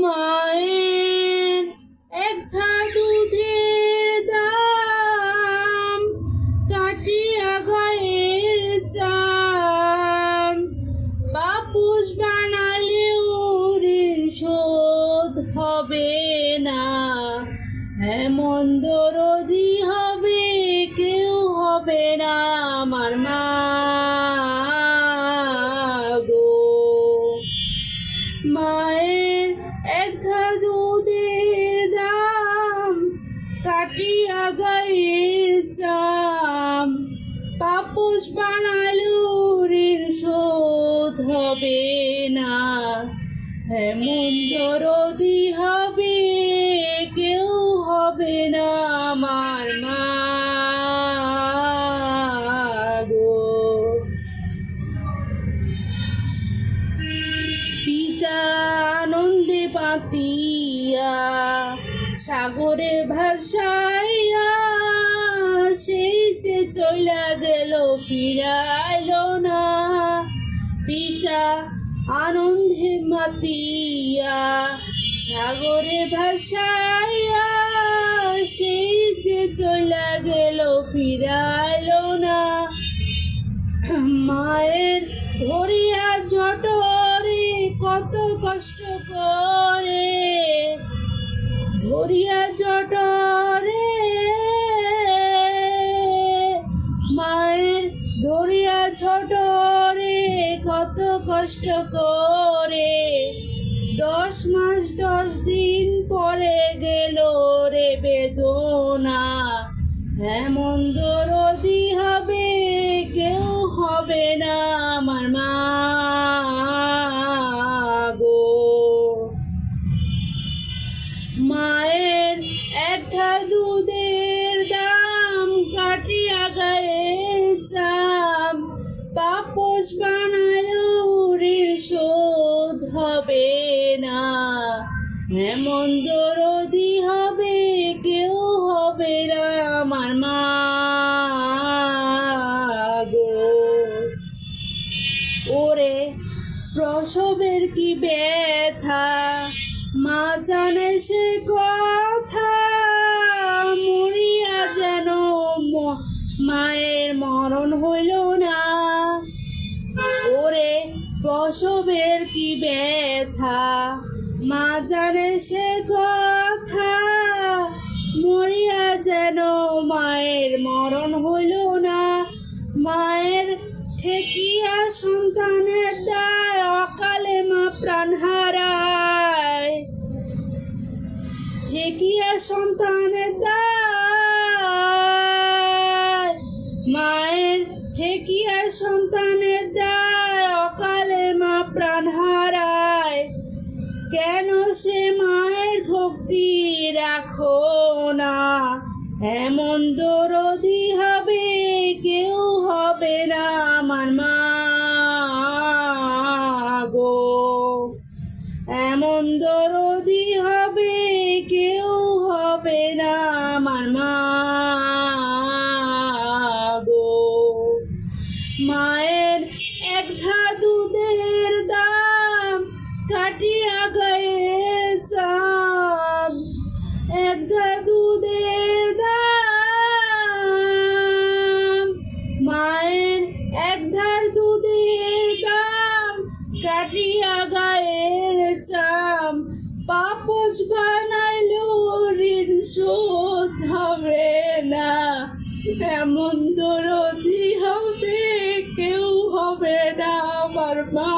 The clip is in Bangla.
মায়ের এক ধা দুধের দাম কাটিয়া গায়ের চাম, পাপুষ বানালে ঋণ শোধ হবে না, এমন দরদি হবে কেউ হবে না আমার মা গো। মায়ের এক ধা দুধের দাম কাটিয়া গায়ের চাম, পাপুষ বানালো ঋণ শোধ হবে না, এমন দরদি হবে কেউ হবে না আমার মা গো। পিতা আনন্দে পাতিয়া সাগরে ভাসাইয়া, সেই যে চইলা গেল ফিরাইল না। পিতা আনন্দে মাতিয়া সাগরে ভাসাইয়া, সেই যে চইলা গেল ফিরাইল না। মায়ের ধরিয়া জঠরে কত কষ্ট করে, ধরিয়া জঠরে মায়ের ধরিয়া জঠরে কত কষ্ট করে, 10 মাস 10 দিন পরে গেল রে বেদনা, এমন দরদি হবে কেউ হবে না আমার মা গো। মায়ের এক ধা দুধের দাম কাটিয়া গায়ের চাম, পাপোশ বানালো ঋণ শোধ হবে না, এমন দরদি হবে কেউ হবে না আমার মা গো। ওরে প্রসবের কি ব্যথা মা জানে সে কথা, মরিয়া যেন মায়ের মরণ হইল না। ওরে প্রসবের কি ব্যথা মা জানে সে কথা, মরিয়া যেন মায়ের মরণ হইল না। মায়ের ঠেকিয়া সন্তানের দায় অকালে মা প্রাণ হারায়, ঠেকিয়া সন্তানের দায়, মায়ের ঠেকিয়া সন্তানের দায় অকালে মা প্রাণ হারায়। কেন সে মায়ের ভক্তি রাখো না, এমন দরদি হবে কেউ হবে না আমার মা গো, এমন দরদি হবে কেউ হবে না আমার মা গো। মায়ের এক ধা দুধের দাম কাটিয়া গায়ের চাম, এক ধা দুধের দাম, মায়ের এক ধার দুধের দাম কাটিয়া গায়ের চাম, পাপোশ বানাইলো ঋণ শোধ হবে না, এমন দরদি হবে কেউ হবে না আমার মা।